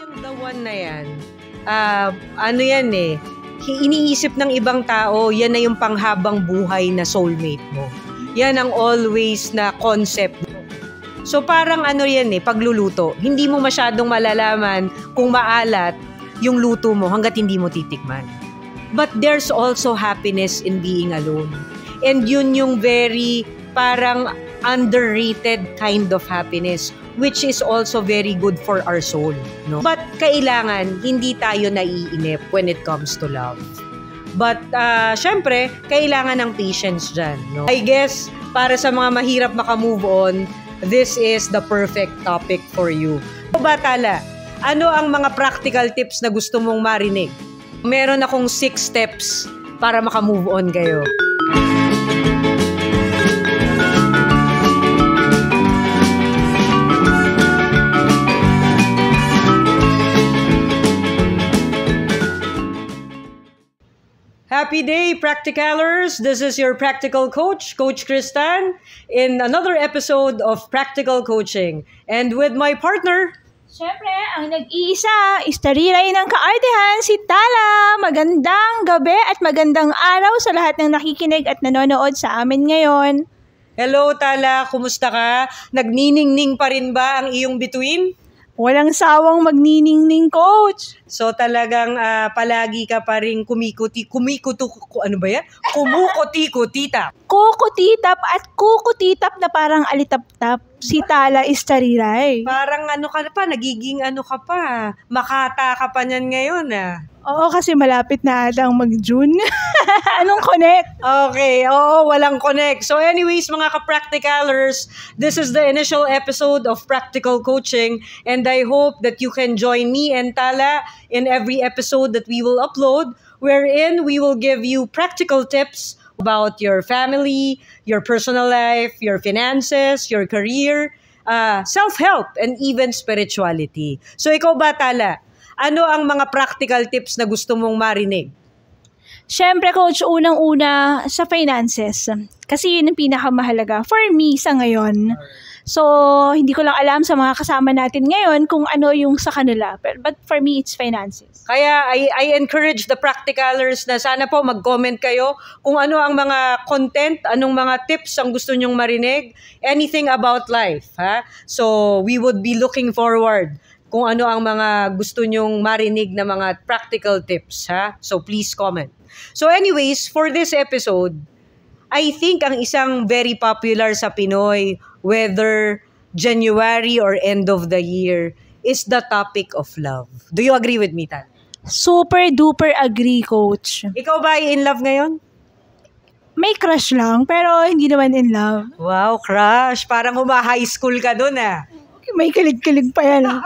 yung the one na yan, ano yan eh, iniisip ng ibang tao, yan na yung panghabang buhay na soulmate mo. Yan ang always na concept mo. So parang ano yan eh, pagluluto, hindi mo masyadong malalaman kung maalat yung luto mo hanggat hindi mo titikman. But there's also happiness in being alone. And yun yung very parang underrated kind of happiness, which is also very good for our soul, no? But kailangan hindi tayo naiinip when it comes to love. But syempre, kailangan ng patience dyan, no? I guess para sa mga mahirap makamove on, this is the perfect topic for you. So Batala, ano ang mga practical tips na gusto mong marinig? Meron akong 6 steps para makamove on kayo. Happy day, Practicalers! This is your practical coach, Coach Kristan, in another episode of Practical Coaching. And with my partner... Siyempre, ang nag-iisa, istariray ng kaartehan, si Tala. Magandang gabi at magandang araw sa lahat ng nakikinig at nanonood sa amin ngayon. Hello, Tala. Kumusta ka? Nagniningning pa rin ba ang iyong bituin? Walang sawang magniningning, Coach. So talagang palagi ka pa rin kumukutitap. Kukutitap at kukutitap na parang alitap-tap. Si Tala istariray. Parang ano ka pa, nagiging ano ka pa. Makata ka pa niyan ngayon Oo, kasi malapit na atang mag-June. Anong connect? Okay, oo, walang connect. So anyways, mga ka-practicalers, this is the initial episode of Practical Coaching, and I hope that you can join me and Tala in every episode that we will upload, wherein we will give you practical tips about your family, your personal life, your finances, your career, self-help, and even spirituality. So ikaw ba, Tala? Ano ang mga practical tips na gusto mong marinig? Siyempre, Coach, unang-una sa finances. Kasi yun ang pinakamahalaga for me sa ngayon. So, hindi ko lang alam sa mga kasama natin ngayon kung ano yung sa kanila. But for me, it's finances. Kaya I encourage the practicalers na sana po mag-comment kayo kung ano ang mga content, anong mga tips ang gusto nyong marinig, anything about life. So, we would be looking forward kung ano ang mga gusto nyong marinig na mga practical tips. So, please comment. So anyways, for this episode, I think ang isang very popular sa Pinoy, whether January or end of the year, is the topic of love. Do you agree with me, Tan? Super duper agree, Coach. Ikaw ba ay in love ngayon? May crush lang, pero hindi naman in love. Wow, crush. Parang high school ka dun May kilig-kilig pa yan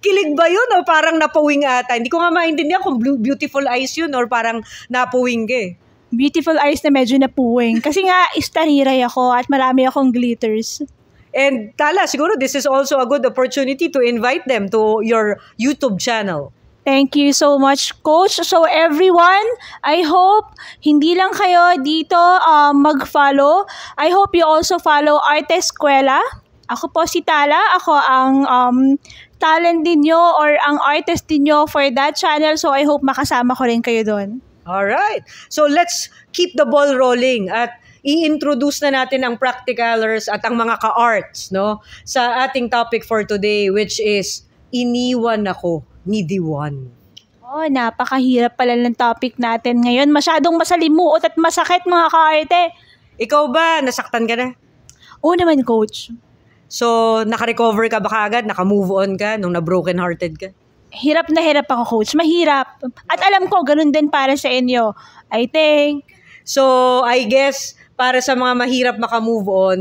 Kilig ba yun o parang napawing ata? Hindi ko nga maintindihan kung beautiful eyes yun or parang napawing ka Beautiful eyes na medyo napuwing. Kasi nga, istariray ako at marami akong glitters. And Tala, siguro this is also a good opportunity to invite them to your YouTube channel. Thank you so much, Coach. So everyone, I hope hindi lang kayo dito mag-follow. I hope you also follow Arte Eskwela. Ako po si Tala. Ako ang talent ninyo or ang artist ninyo for that channel. So I hope makasama ko rin kayo doon. Alright. So let's keep the ball rolling at i-introduce na natin ang practicalers at ang mga ka-arts, no, sa ating topic for today, which is Iniwan Ako ni The One. Oh, napakahirap pala ng topic natin ngayon. Masyadong masalimuot at masakit, mga ka-arte. Ikaw ba, nasaktan ka na? Oo naman, Coach. So, naka-recover ka ba kaagad? Naka-move on ka nung na-broken-hearted ka? Hirap na hirap ako, Coach. Mahirap. At alam ko, ganun din para sa inyo. I think. So, I guess, para sa mga mahirap makamove on,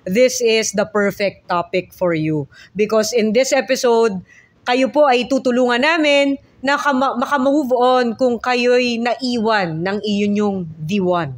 this is the perfect topic for you. Because in this episode, kayo po ay tutulungan namin na makamove on kung kayo'y naiwan ng iyon yung The One.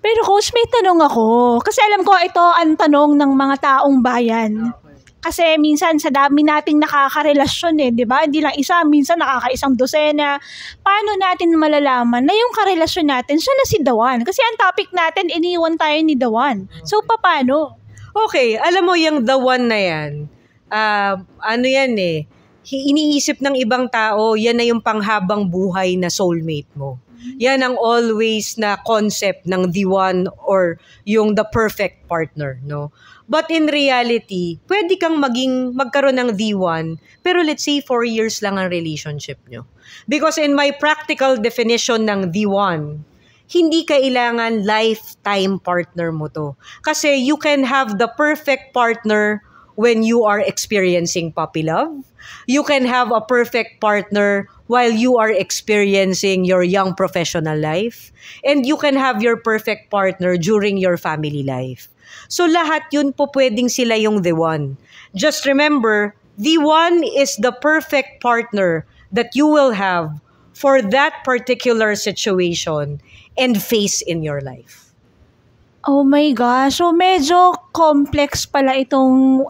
Pero Coach, may tanong ako. Kasi alam ko ito ang tanong ng mga taong bayan. Kasi minsan sa dami nating nakakarelasyon di ba? Hindi lang isa, minsan nakakaisang dosena. Paano natin malalaman na yung karelasyon natin, siya na si The One? Kasi ang topic natin, iniwan tayo ni The One. So, paano? Okay, alam mo yung The One na yan, ano yan eh, iniisip ng ibang tao, yan na yung panghabang buhay na soulmate mo. Yan ang always na concept ng the one or yung the perfect partner, no? But in reality, pwede kang magkaroon ng the one, pero let's say 4 years lang ang relationship nyo. Because in my practical definition ng the one, hindi kailangan lifetime partner mo to. Kasi you can have the perfect partner when you are experiencing puppy love. You can have a perfect partner while you are experiencing your young professional life. And you can have your perfect partner during your family life. So lahat yun po pwedeng sila yung the one. Just remember, the one is the perfect partner that you will have for that particular situation and phase in your life. Oh my gosh. So, medyo complex pala itong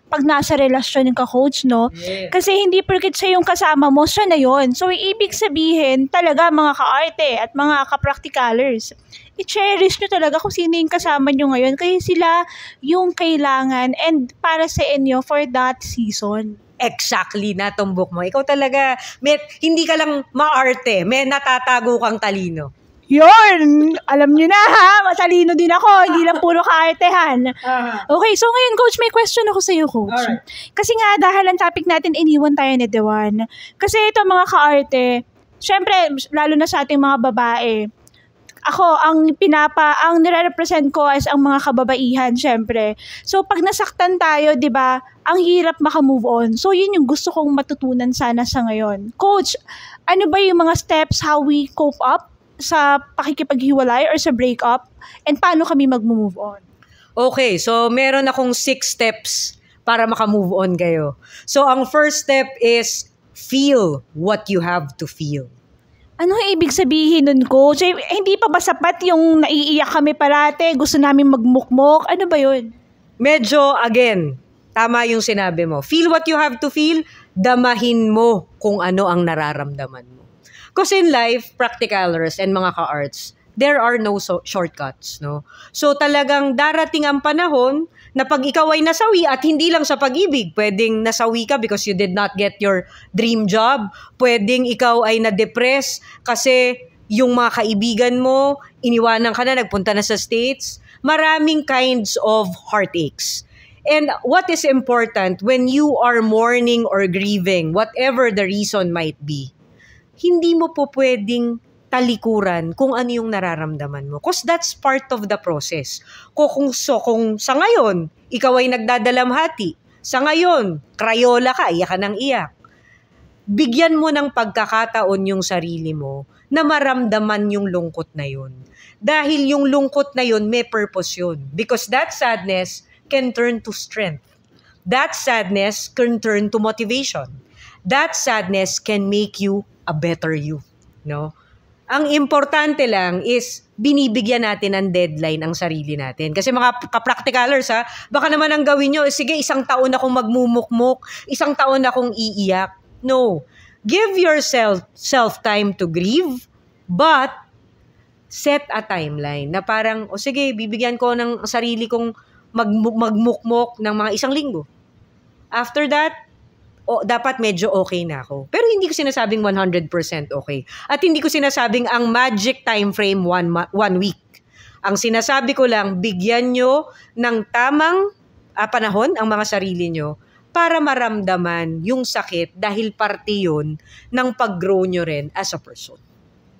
pag nasa relasyon ng ka-coach, no? Yes. Kasi hindi porket siya yung kasama mo, siya na yon. So, ibig sabihin, talaga mga ka-arte at mga ka-practicalers, i-cherish nyo talaga kung sino yung kasama nyo ngayon. Kasi sila yung kailangan and para sa inyo for that season. Exactly, natumbok mo. Ikaw talaga, hindi ka lang maarte, may natatago kang talino. Yun! Alam nyo na ha, matalino din ako, hindi lang puro kaartehan. Okay, so ngayon coach, may question ako sa iyo coach. Alright. Kasi nga dahil ang topic natin, iniwan tayo ni Dewan. Kasi ito mga kaarte, syempre, lalo na sa ating mga babae, ako, ang nire-represent ko as ang mga kababaihan, syempre. So, pag nasaktan tayo, di ba, ang hirap maka-move on. So, yun yung gusto kong matutunan sana sa ngayon. Coach, ano ba yung mga steps how we cope up sa pakikipaghiwalay or sa breakup? And paano kami mag-move on? Okay, so meron akong 6 steps para maka-move on kayo. So, ang first step is feel what you have to feel. Ano ibig sabihin nun, coach? Hindi pa ba sapat yung naiiyak kami parate? Gusto namin magmukmok? Ano ba yun? Medyo, again, tama yung sinabi mo. Feel what you have to feel, damahin mo kung ano ang nararamdaman mo. Because in life, practicalers and mga ka-arts, there are no shortcuts, no? So talagang darating ang panahon na pag ikaw ay nasawi at hindi lang sa pag-ibig, pwedeng nasawi ka because you did not get your dream job, pwedeng ikaw ay na-depress kasi yung mga kaibigan mo, iniwanan ka na, nagpunta na sa States, maraming kinds of heartaches. And what is important when you are mourning or grieving, whatever the reason might be, hindi mo po pwedeng talikuran kung ano yung nararamdaman mo. Because that's part of the process. Kung sa ngayon, ikaw ay nagdadalamhati. Sa ngayon, krayola ka, iyak ka ng iyak. Bigyan mo ng pagkakataon yung sarili mo na maramdaman yung lungkot na yun. Dahil yung lungkot na yun, may purpose yun. Because that sadness can turn to strength. That sadness can turn to motivation. That sadness can make you a better you, no? Ang importante lang is binibigyan natin ng deadline ang sarili natin. Kasi mga ka-practicalers ha, baka naman ang gawin nyo, sige, 1 taon akong magmumukmuk, 1 taon akong iiyak. No. Give yourself time to grieve, but set a timeline na parang, sige, bibigyan ko ng sarili kong magmukmok ng mga 1 linggo. After that, dapat medyo okay na ako. Pero hindi ko sinasabing 100% okay. At hindi ko sinasabing ang magic time frame 1 week. Ang sinasabi ko lang, bigyan nyo ng tamang panahon ang mga sarili nyo para maramdaman yung sakit dahil parte yun ng pag-grow nyo rin as a person.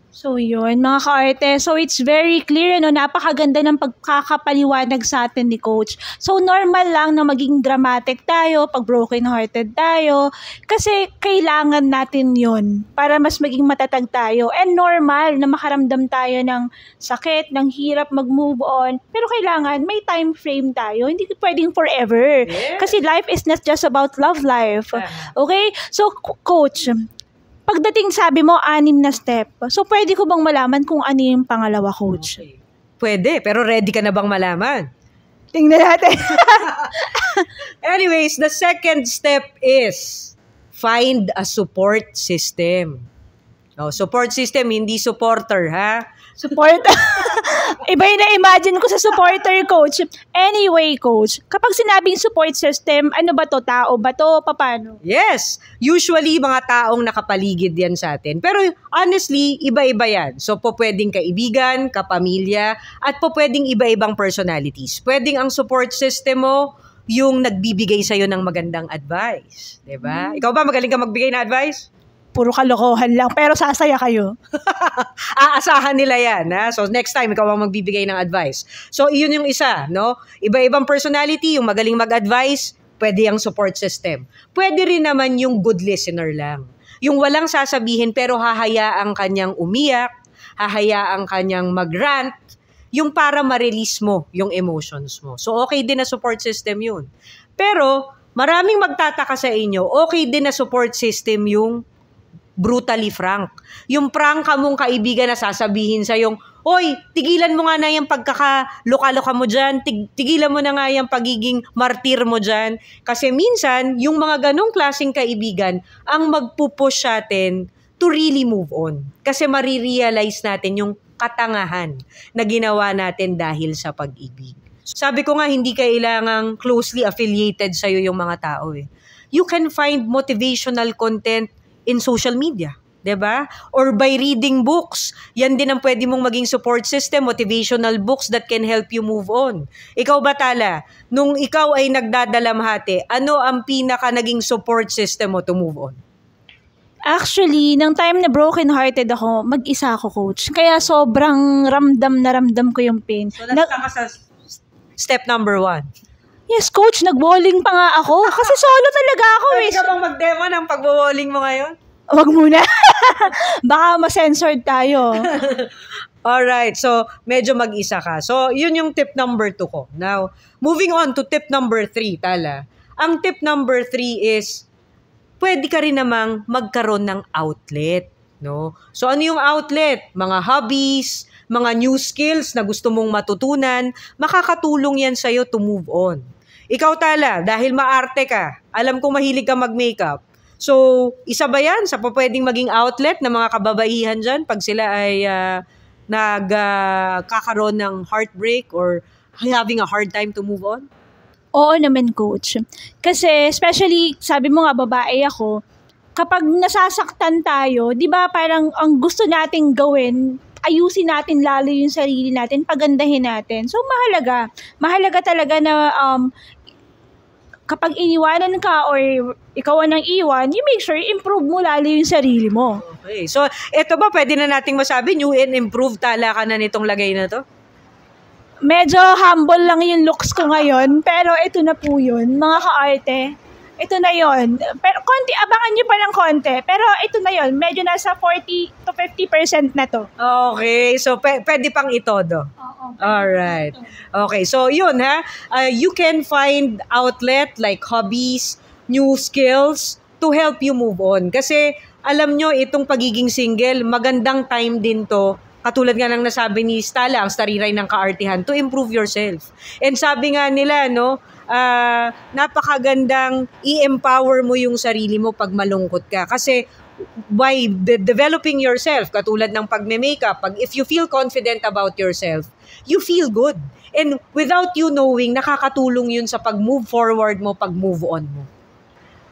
So yun, mga ka-arte. So it's very clear, no? Napakaganda ng pagkakapaliwanag sa atin ni Coach. So normal lang na maging dramatic tayo, pag broken-hearted tayo, kasi kailangan natin yun para mas maging matatag tayo. And normal na makaramdam tayo ng sakit, ng hirap mag-move on, pero kailangan may time frame tayo. Hindi pwedeng forever. Yes. Kasi life is not just about love life. Okay? So, Coach, pagdating sabi mo, 6 na step. So, pwede ko bang malaman kung ano yung pangalawa, Coach? Okay. Pwede, pero ready ka na bang malaman? Tingnan natin. Anyways, the second step is find a support system. Support system, hindi supporter, ha? Support. Iba yung na-imagine ko sa supporter, coach. Anyway, coach, kapag sinabing support system, ano ba to? Tao ba to? Paano? Yes. Usually, mga taong nakapaligid yan sa atin. Pero honestly, iba-iba yan. So, po pwedeng kaibigan, kapamilya, at po pwedeng iba-ibang personalities. Pwedeng ang support system mo yung nagbibigay sa'yo ng magandang advice. Diba? Ikaw ba, magaling ka magbigay na advice? Puro kalokohan lang, pero sasaya kayo. Aasahan nila yan. Ha? So, next time, ikaw ang magbibigay ng advice. So, iyon yung isa. No? Iba-ibang personality, yung magaling mag-advise, pwede yung support system. Pwede rin naman yung good listener lang. Yung walang sasabihin, pero hahayaang kanyang umiyak, hahayaang kanyang mag-rant, yung para ma-release mo yung emotions mo. So, okay din na support system yun. Pero, maraming magtataka sa inyo, okay din na support system yung brutally frank. Yung prangka mong kaibigan na sasabihin sa yung, oy, tigilan mo nga na yung pagkakaloka-loka mo dyan, tigilan mo na nga yung pagiging martir mo dyan. Kasi minsan, yung mga ganong klaseng kaibigan ang magpupush natin to really move on. Kasi marirealize natin yung katangahan na ginawa natin dahil sa pag-ibig. Sabi ko nga, hindi kailangang closely affiliated sa'yo yung mga tao eh. You can find motivational content in social media, 'di ba? Or by reading books. Yan din ang pwede mong maging support system, motivational books that can help you move on. Ikaw ba, Tala, nung ikaw ay nagdadalamhati, ano ang pinaka naging support system mo to move on? Actually, nang time na broken-hearted ako, mag-isa ako, coach. Kaya sobrang ramdam na ramdam ko yung pain. So, ka sa step number 1. Yes, coach, nag-bowling pa nga ako. Kasi solo talaga ako. Pwede ka bang mag-demo ng pag-bowling mo ngayon? Wag muna. Baka ma-censored tayo. Alright, so medyo mag-isa ka. So, yun yung tip number 2 ko. Now, moving on to tip number 3, Tala. Ang tip number 3 is, pwede ka rin namang magkaroon ng outlet. No? So, ano yung outlet? Mga hobbies, mga new skills na gusto mong matutunan, makakatulong yan sa'yo to move on. Ikaw, Tala, dahil maarte ka, alam kong mahilig ka mag-makeup. So, isa ba yan sa pwedeng maging outlet ng mga kababaihan dyan pag sila ay nagkakaroon ng heartbreak or having a hard time to move on? Oo naman, coach. Kasi, especially, sabi mo nga, babae ako, kapag nasasaktan tayo, di ba parang ang gusto nating gawin, ayusin natin lalo yung sarili natin, pagandahin natin. So, mahalaga. Mahalaga talaga na kapag iniwanan ka or ikaw ang iwan, you make sure improve mo lalo yung sarili mo. Okay. So, eto ba, pwede na nating masabi, new and improved Tala ka na nitong lagay na to? Medyo humble lang yung looks ko ngayon, pero ito na po yun, mga ka-arte. Ito na yon. Pero konti, abangan nyo pa ng konti. Pero ito na yon. Medyo nasa 40 to 50% na to. Okay. So, pwede pang itodo. Oo. Alright. Okay. So, yun ha. You can find outlet like hobbies, new skills to help you move on. Kasi, alam nyo, itong pagiging single, magandang time din to. Katulad nga ng nasabi ni Stala, ang stariray ng kaartihan, to improve yourself. And sabi nga nila, no, napakagandang i-empower mo yung sarili mo pag malungkot ka. Kasi by developing yourself, katulad ng pagme-makeup, if you feel confident about yourself, you feel good. And without you knowing, nakakatulong yun sa pag-move forward mo, pag-move on mo.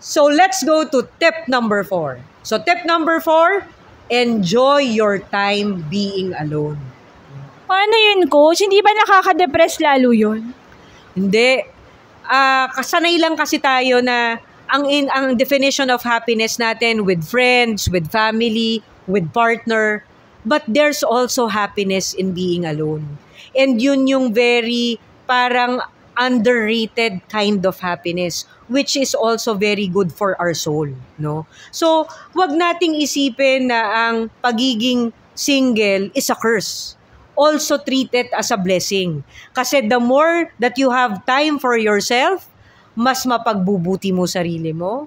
So let's go to tip number 4. So tip number 4, enjoy your time being alone. Paano yun, coach? Hindi ba nakaka-depress lalo yun? Hindi. Kasanay lang kasi tayo na ang definition of happiness natin with friends, with family, with partner, but there's also happiness in being alone. And yun yung very parang underrated kind of happiness, which is also very good for our soul, no? So, wag nating isipin na ang pagiging single is a curse. Also treat it as a blessing. Kasi the more that you have time for yourself, mas mapagbubuti mo sarili mo,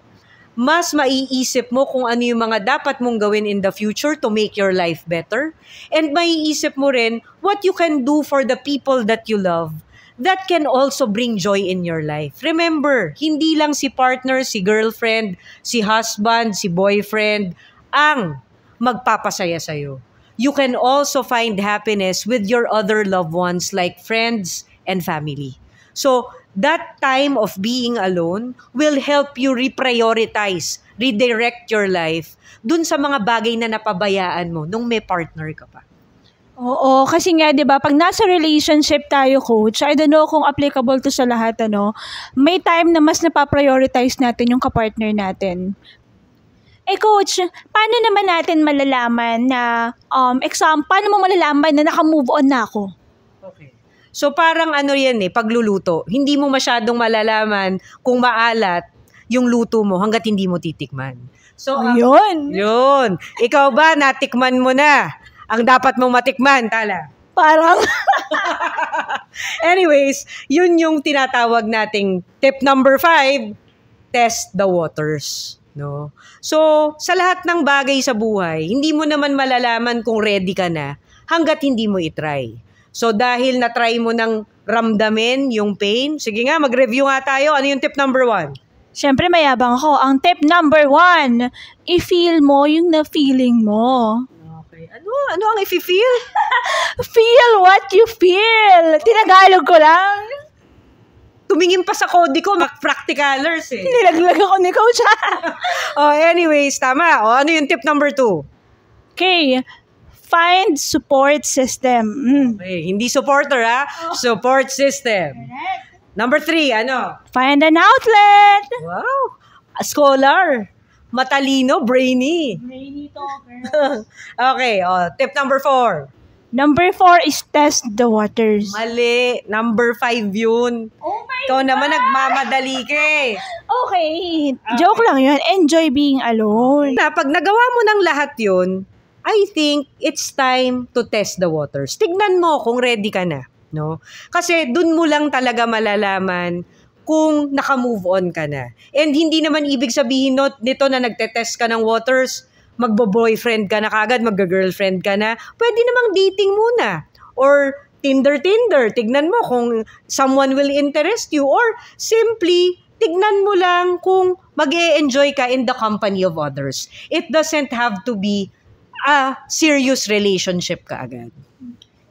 mas maiisip mo kung ano yung mga dapat mong gawin in the future to make your life better, and maiisip mo rin what you can do for the people that you love that can also bring joy in your life. Remember, hindi lang si partner, si girlfriend, si husband, si boyfriend ang magpapasaya sa'yo. you can also find happiness with your other loved ones like friends and family. So, that time of being alone will help you reprioritize, redirect your life dun sa mga bagay na napabayaan mo nung may partner ka pa. Oo, kasi nga 'di ba, pag nasa relationship tayo, coach, I don't know kung applicable to sa lahat, may time na mas napaprioritize natin yung kapartner natin. Coach, paano naman natin malalaman na, paano mo malalaman na naka-move on na ako? Okay. So parang yan pagluluto. Hindi mo masyadong malalaman kung maalat yung luto mo hanggat hindi mo titikman. So, Yun. Ikaw ba, natikman mo na ang dapat mong matikman, Tala? Parang, anyways, yun yung tinatawag nating tip number 5, test the waters. No? So, sa lahat ng bagay sa buhay, hindi mo naman malalaman kung ready ka na hanggat hindi mo itry. So, dahil na-try mo ng ramdamin yung pain, sige nga, mag-review nga tayo. Ano yung tip number 1? syempre mayabang ako. Ang tip number 1, i-feel mo yung na-feeling mo. Ano ang i-feel? Feel what you feel. Tinagalog ko lang. Tumingin pa sa kode ko, practicalers eh. Nilaglag ako ni Coach. Anyways, tama. Ano yung tip number 2? Okay. Find support system. Okay, hindi supporter Support system. Number 3, ano? Find an outlet. Wow. A scholar. Matalino, brainy. Brainy talker. Okay, tip number 4. Number 4 is test the waters. Mali. Number 5 yun. Oh my Ikaw God! naman nagmamadali ka eh. Okay. Joke lang yun. Enjoy being alone. Pag nagawa mo ng lahat yun, I think it's time to test the waters. Tignan mo kung ready ka na. No? Kasi dun mo lang talaga malalaman kung naka-move on ka na. And hindi naman ibig sabihin nito na nagtetest ka ng waters, magbo-boyfriend ka na kagad, magga-girlfriend ka na. Pwede namang dating muna. Or Tinder. Tignan mo kung someone will interest you. Or simply, tignan mo lang kung mag-e-enjoy ka in the company of others. It doesn't have to be a serious relationship ka agad.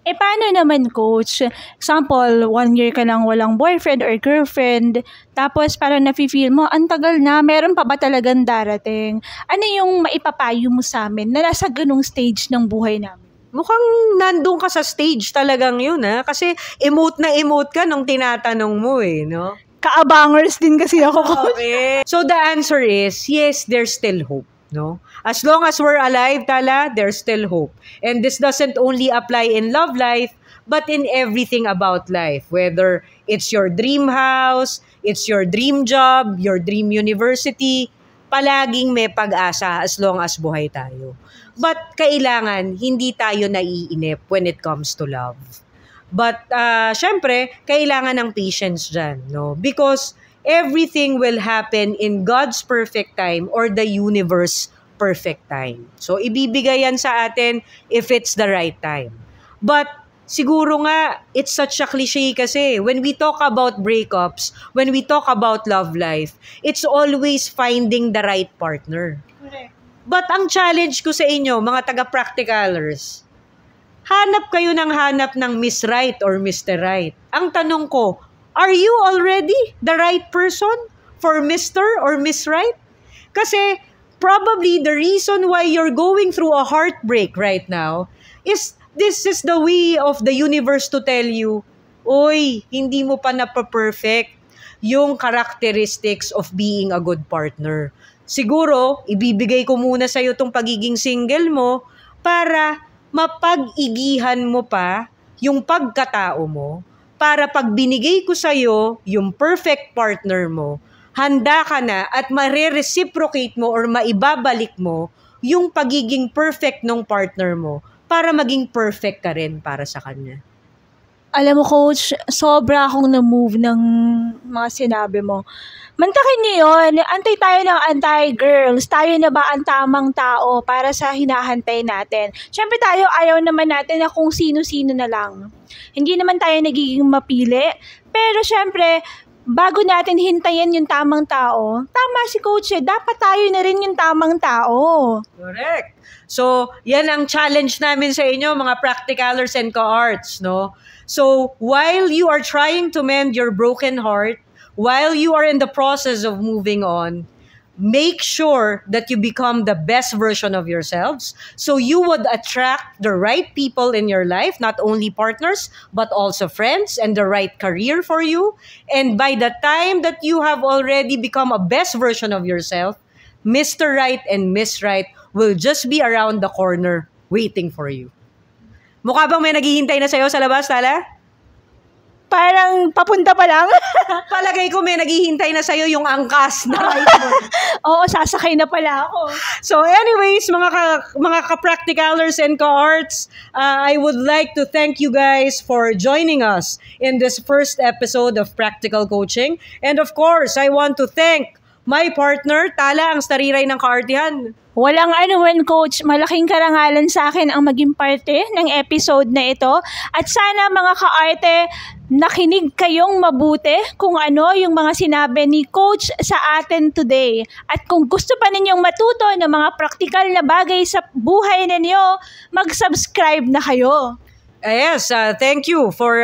Paano naman, Coach? Example, 1 year ka lang walang boyfriend or girlfriend, tapos parang nafe-feel mo, ang tagal na, meron pa ba talagang darating? Ano yung maipapayo mo sa amin na nasa ganung stage ng buhay namin? Mukhang nandun ka sa stage talagang yun, Kasi emote ka nung tinatanong mo, no? Kaabangers din kasi ako, Coach. Okay. So the answer is, yes, there's still hope. No? As long as we're alive, Tala, there's still hope. And this doesn't only apply in love life, but in everything about life. Whether it's your dream house, it's your dream job, your dream university, palaging may pag-asa as long as buhay tayo. But kailangan, hindi tayo naiinip when it comes to love. But syempre, kailangan ng patience dyan. No? Because everything will happen in God's perfect time or the universe perfect time. So, ibibigay yan sa atin if it's the right time. But, siguro nga, it's such a cliche kasi when we talk about breakups, when we talk about love life, it's always finding the right partner. But ang challenge ko sa inyo, mga taga-practicalers, hanap kayo ng Miss Right or Mr. Right. Ang tanong ko, are you already the right person for Mr. or Miss Right? Kasi probably the reason why you're going through a heartbreak right now is this is the way of the universe to tell you, oy, hindi mo pa na-perfect yung characteristics of being a good partner. Siguro, ibibigay ko muna sa'yo itong pagiging single mo para mapag-igihan mo pa yung pagkatao mo, para pag binigay ko sa'yo yung perfect partner mo, handa ka na at mare-reciprocate mo or maibabalik mo yung pagiging perfect ng partner mo para maging perfect ka rin para sa kanya. Alam mo, Coach, sobra akong na-move ng mga sinabi mo. Mantakin niyo yun, antay tayo ng anti-girls. Tayo na ba ang tamang tao para sa hinahantay natin? Siyempre tayo, ayaw naman natin na kung sino-sino na lang. Hindi naman tayo nagiging mapili. Pero siyempre, bago natin hintayin yung tamang tao, tama si Coach dapat tayo na rin yung tamang tao. Correct. So, yan ang challenge namin sa inyo, mga practicalers and co-arts, no? So, while you are trying to mend your broken heart, while you are in the process of moving on, make sure that you become the best version of yourselves so you would attract the right people in your life, not only partners, but also friends and the right career for you. And by the time that you have already become a best version of yourself, Mr. Right and Miss Right will just be around the corner waiting for you. Mukha bang may naghihintay na sa'yo sa labas, Tala? Parang papunta pa lang. Palagay ko may naghihintay na sa'yo yung angkas na right mo. Oo, sasakay na pala ako. So anyways, mga ka-practicalers and ka-arts, I would like to thank you guys for joining us in this first episode of Practical Coaching. And of course, I want to thank my partner, Tala, ang stariray ng kaartihan. Walang anuman, Coach. Malaking karangalan sa akin ang maging parte ng episode na ito. At sana mga kaarte, nakinig kayong mabuti kung ano yung mga sinabi ni Coach sa atin today. At kung gusto pa ninyong matuto ng mga praktikal na bagay sa buhay ninyo, mag-subscribe na kayo. Yes, thank you for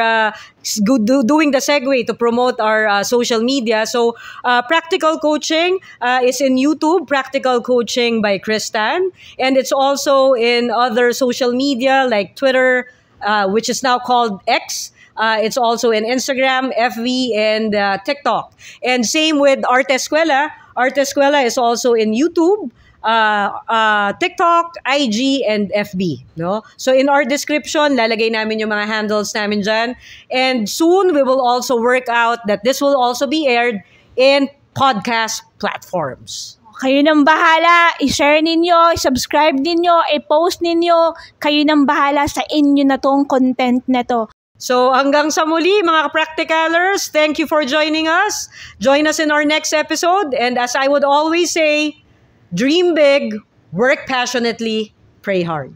doing the segue to promote our social media. So, Practical Coaching is in YouTube, Practical Coaching by Kristan. And it's also in other social media like Twitter, which is now called X. It's also in Instagram, FB, and TikTok. And same with Arte Escuela. Arte Escuela is also in YouTube, TikTok, IG, and FB. No? So in our description, lalagay namin yung mga handles namin dyan. And soon, we will also work out that this will also be aired in podcast platforms. Kayo nang bahala, i-share ninyo, i-subscribe ninyo, i-post ninyo. Kayo nang bahala sa inyo na tong content na to. So hanggang sa muli mga practicalers, thank you for joining us. Join us in our next episode. And as I would always say, dream big, work passionately, pray hard.